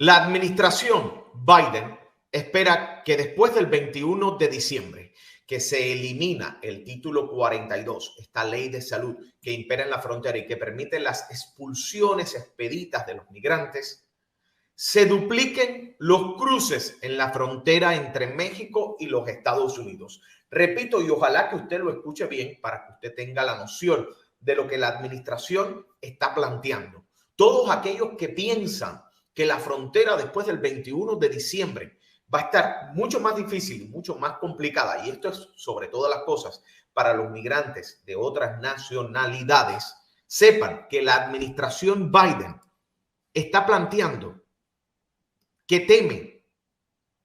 La administración Biden espera que después del 21 de diciembre, que se elimina el título 42, esta ley de salud que impera en la frontera y que permite las expulsiones expeditas de los migrantes, se dupliquen los cruces en la frontera entre México y los Estados Unidos. Repito, y ojalá que usted lo escuche bien para que usted tenga la noción de lo que la administración está planteando. Todos aquellos que piensan que la frontera después del 21 de diciembre va a estar mucho más difícil y mucho más complicada, y esto es sobre todas las cosas para los migrantes de otras nacionalidades, sepan que la administración Biden está planteando que teme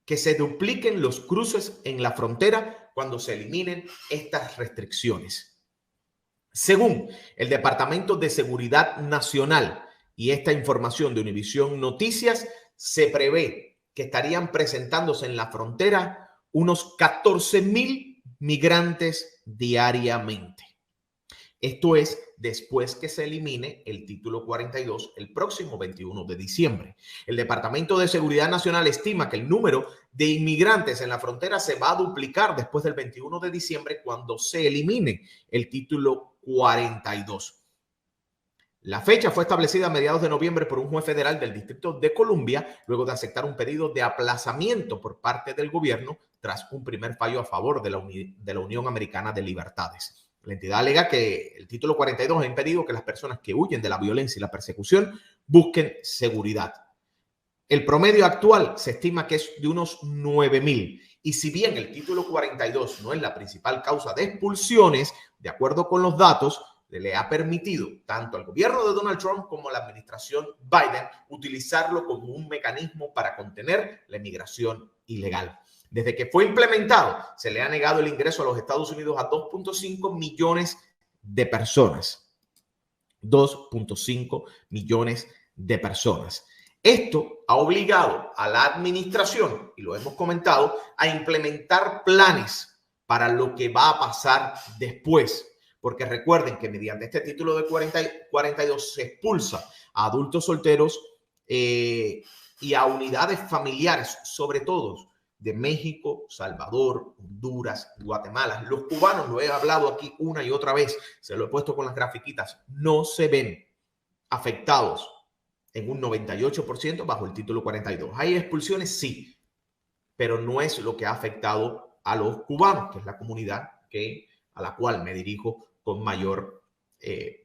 que se dupliquen los cruces en la frontera cuando se eliminen estas restricciones. Según el Departamento de Seguridad Nacional y esta información de Univisión Noticias, se prevé que estarían presentándose en la frontera unos 14,000 migrantes diariamente. Esto es después que se elimine el título 42 el próximo 21 de diciembre. El Departamento de Seguridad Nacional estima que el número de inmigrantes en la frontera se va a duplicar después del 21 de diciembre cuando se elimine el título 42. La fecha fue establecida a mediados de noviembre por un juez federal del Distrito de Columbia, luego de aceptar un pedido de aplazamiento por parte del gobierno tras un primer fallo a favor de la Unión Americana de Libertades. La entidad alega que el título 42 ha impedido que las personas que huyen de la violencia y la persecución busquen seguridad. El promedio actual se estima que es de unos 9,000. Y si bien el título 42 no es la principal causa de expulsiones, de acuerdo con los datos, le ha permitido tanto al gobierno de Donald Trump como a la administración Biden utilizarlo como un mecanismo para contener la inmigración ilegal. Desde que fue implementado, se le ha negado el ingreso a los Estados Unidos a 2.5 millones de personas. 2.5 millones de personas. Esto ha obligado a la administración, y lo hemos comentado, a implementar planes para lo que va a pasar después. Porque recuerden que mediante este título de 42 se expulsa a adultos solteros y a unidades familiares, sobre todo de México, Salvador, Honduras, Guatemala. Los cubanos, lo he hablado aquí una y otra vez, se lo he puesto con las grafiquitas, no se ven afectados en un 98% bajo el título 42. ¿Hay expulsiones? Sí, pero no es lo que ha afectado a los cubanos, que es la comunidad a la cual me dirijo con mayor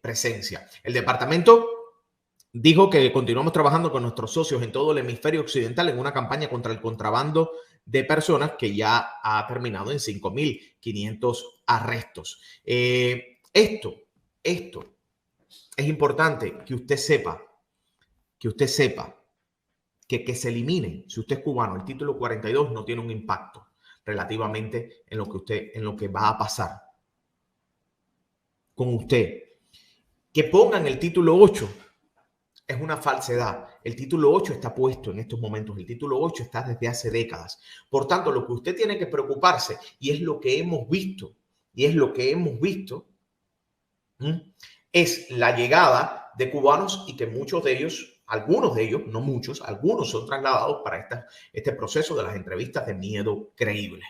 presencia. El departamento dijo que continuamos trabajando con nuestros socios en todo el hemisferio occidental en una campaña contra el contrabando de personas que ya ha terminado en 5,500 arrestos. Esto es importante que usted sepa que se elimine, si usted es cubano, el título 42 no tiene un impacto relativamente en lo que va a pasar con usted. Que pongan el título 8 es una falsedad. El título 8 está puesto en estos momentos. El título 8 está desde hace décadas. Por tanto, lo que usted tiene que preocuparse, y es lo que hemos visto, es la llegada de cubanos y que muchos de ellos, algunos de ellos, no muchos, algunos son trasladados para este proceso de las entrevistas de miedo creíble.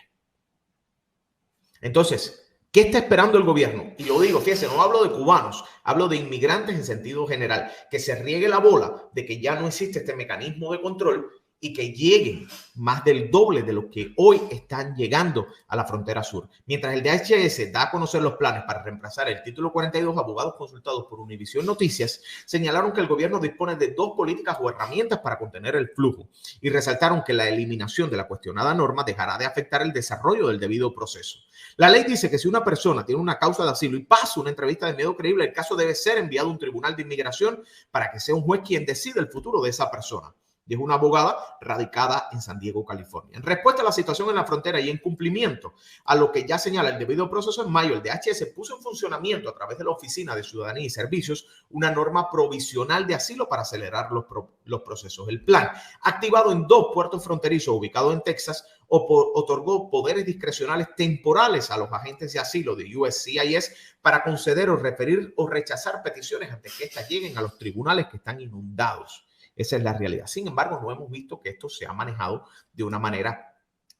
Entonces, ¿qué está esperando el gobierno? Y lo digo, fíjense, no hablo de cubanos, hablo de inmigrantes en sentido general. Que se riegue la bola de que ya no existe este mecanismo de control y que lleguen más del doble de lo que hoy están llegando a la frontera sur. Mientras el DHS da a conocer los planes para reemplazar el título 42, abogados consultados por Univisión Noticias señalaron que el gobierno dispone de 2 políticas o herramientas para contener el flujo y resaltaron que la eliminación de la cuestionada norma dejará de afectar el desarrollo del debido proceso. La ley dice que si una persona tiene una causa de asilo y pasa una entrevista de miedo creíble, el caso debe ser enviado a un tribunal de inmigración para que sea un juez quien decida el futuro de esa persona. Dijo una abogada radicada en San Diego, California. En respuesta a la situación en la frontera y en cumplimiento a lo que ya señala el debido proceso, en mayo el DHS puso en funcionamiento a través de la Oficina de Ciudadanía y Servicios una norma provisional de asilo para acelerar los procesos. El plan, activado en 2 puertos fronterizos ubicados en Texas, otorgó poderes discrecionales temporales a los agentes de asilo de USCIS para conceder o referir o rechazar peticiones antes que éstas lleguen a los tribunales que están inundados. Esa es la realidad. Sin embargo, no hemos visto que esto se ha manejado de una manera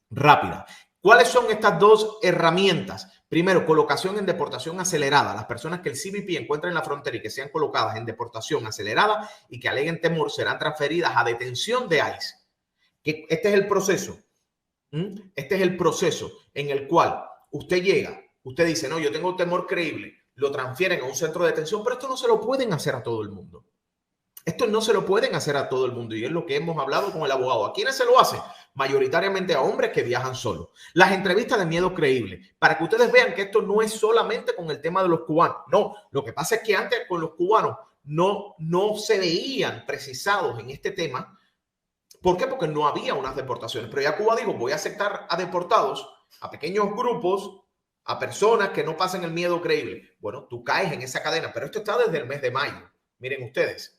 rápida. ¿Cuáles son estas dos herramientas? Primero, colocación en deportación acelerada. Las personas que el CBP encuentra en la frontera y que sean colocadas en deportación acelerada y que aleguen temor serán transferidas a detención de ICE. Que este es el proceso. Este es el proceso en el cual usted llega, usted dice, no, yo tengo temor creíble, lo transfieren a un centro de detención, pero esto no se lo pueden hacer a todo el mundo. Esto no se lo pueden hacer a todo el mundo y es lo que hemos hablado con el abogado. ¿A quiénes se lo hacen? Mayoritariamente a hombres que viajan solos. Las entrevistas de miedo creíble, para que ustedes vean que esto no es solamente con el tema de los cubanos. No, lo que pasa es que antes con los cubanos no se veían precisados en este tema. ¿Por qué? Porque no había unas deportaciones. Pero ya Cuba dijo, voy a aceptar a deportados, a pequeños grupos, a personas que no pasen el miedo creíble. Bueno, tú caes en esa cadena, pero esto está desde el mes de mayo. Miren ustedes.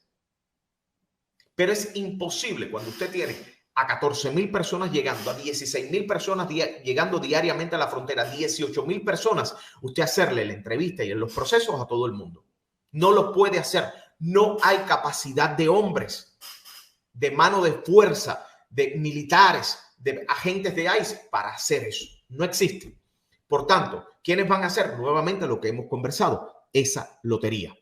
Pero es imposible cuando usted tiene a 14,000 personas llegando, a 16,000 personas llegando diariamente a la frontera, 18,000 personas, usted hacerle la entrevista y en los procesos a todo el mundo. No lo puede hacer. No hay capacidad de hombres, de mano de fuerza, de militares, de agentes de ICE para hacer eso. No existe. Por tanto, ¿quiénes van a hacer? Nuevamente lo que hemos conversado, esa lotería.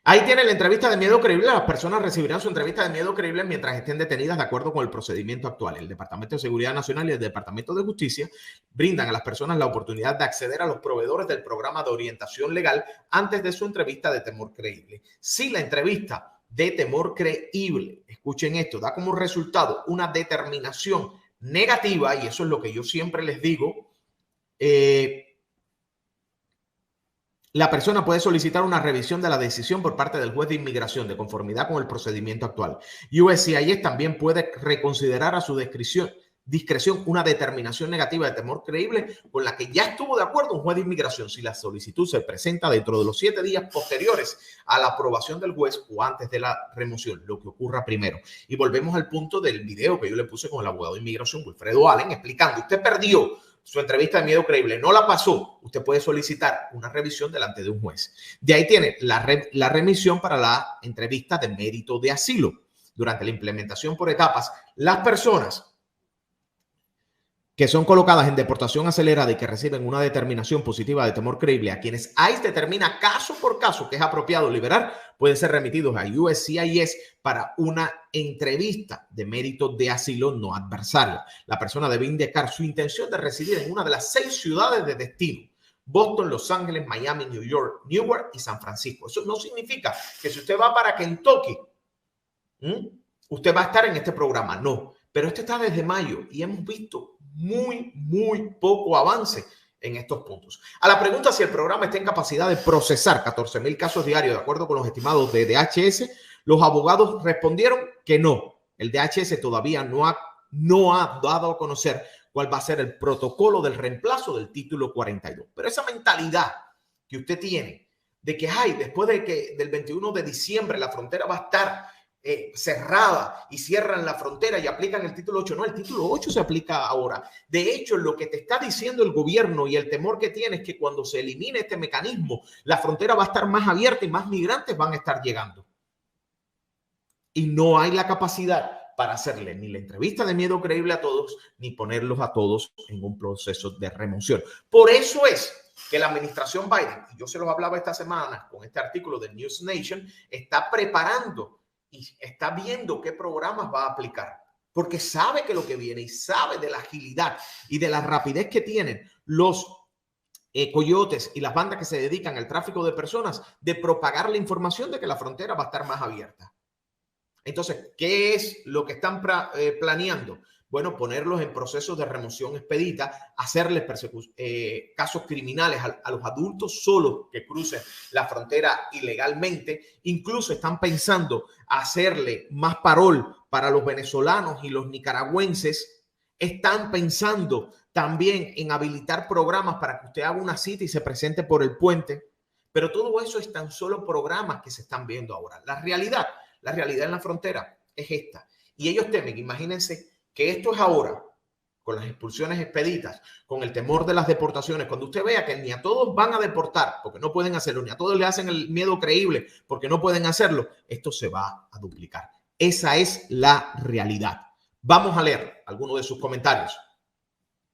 Ahí tiene la entrevista de miedo creíble. Las personas recibirán su entrevista de miedo creíble mientras estén detenidas de acuerdo con el procedimiento actual. El Departamento de Seguridad Nacional y el Departamento de Justicia brindan a las personas la oportunidad de acceder a los proveedores del programa de orientación legal antes de su entrevista de temor creíble. Si la entrevista de temor creíble, escuchen esto, da como resultado una determinación negativa, y eso es lo que yo siempre les digo, la persona puede solicitar una revisión de la decisión por parte del juez de inmigración de conformidad con el procedimiento actual. USCIS también puede reconsiderar a su discreción una determinación negativa de temor creíble con la que ya estuvo de acuerdo un juez de inmigración si la solicitud se presenta dentro de los 7 días posteriores a la aprobación del juez o antes de la remoción, lo que ocurra primero. Y volvemos al punto del video que yo le puse con el abogado de inmigración, Wilfredo Allen, explicando, usted perdió su entrevista de miedo creíble, no la pasó, usted puede solicitar una revisión delante de un juez. De ahí tiene la remisión para la entrevista de mérito de asilo. Durante la implementación por etapas, las personas que son colocadas en deportación acelerada y que reciben una determinación positiva de temor creíble a quienes ICE determina caso por caso que es apropiado liberar, pueden ser remitidos a USCIS para una entrevista de mérito de asilo no adversaria. La persona debe indicar su intención de residir en una de las 6 ciudades de destino: Boston, Los Ángeles, Miami, New York, Newark y San Francisco. Eso no significa que si usted va para Kentucky, usted va a estar en este programa. No, pero este está desde mayo y hemos visto muy poco avance en estos puntos. A la pregunta si el programa está en capacidad de procesar 14,000 casos diarios de acuerdo con los estimados de DHS, los abogados respondieron que no. El DHS todavía no ha dado a conocer cuál va a ser el protocolo del reemplazo del título 42. Pero esa mentalidad que usted tiene de que después de que del 21 de diciembre la frontera va a estar cerrada y cierran la frontera y aplican el título 8. No, el título 8 se aplica ahora. De hecho, lo que te está diciendo el gobierno y el temor que tienes es que cuando se elimine este mecanismo, la frontera va a estar más abierta y más migrantes van a estar llegando. Y no hay la capacidad para hacerle ni la entrevista de miedo creíble a todos, ni ponerlos a todos en un proceso de remoción. Por eso es que la administración Biden, y yo se los hablaba esta semana con este artículo de News Nation, está preparando y está viendo qué programas va a aplicar, porque sabe que lo que viene y sabe de la agilidad y de la rapidez que tienen los coyotes y las bandas que se dedican al tráfico de personas de propagar la información de que la frontera va a estar más abierta. Entonces, ¿qué es lo que están planeando? Bueno, ponerlos en procesos de remoción expedita, hacerles casos criminales a los adultos solos que crucen la frontera ilegalmente. Incluso están pensando hacerle más parol para los venezolanos y los nicaragüenses. Están pensando también en habilitar programas para que usted haga una cita y se presente por el puente. Pero todo eso es tan solo programas que se están viendo ahora. La realidad en la frontera es esta. Y ellos temen, imagínense, que esto es ahora, con las expulsiones expeditas, con el temor de las deportaciones, cuando usted vea que ni a todos van a deportar porque no pueden hacerlo, ni a todos le hacen el miedo creíble porque no pueden hacerlo, esto se va a duplicar. Esa es la realidad. Vamos a leer algunos de sus comentarios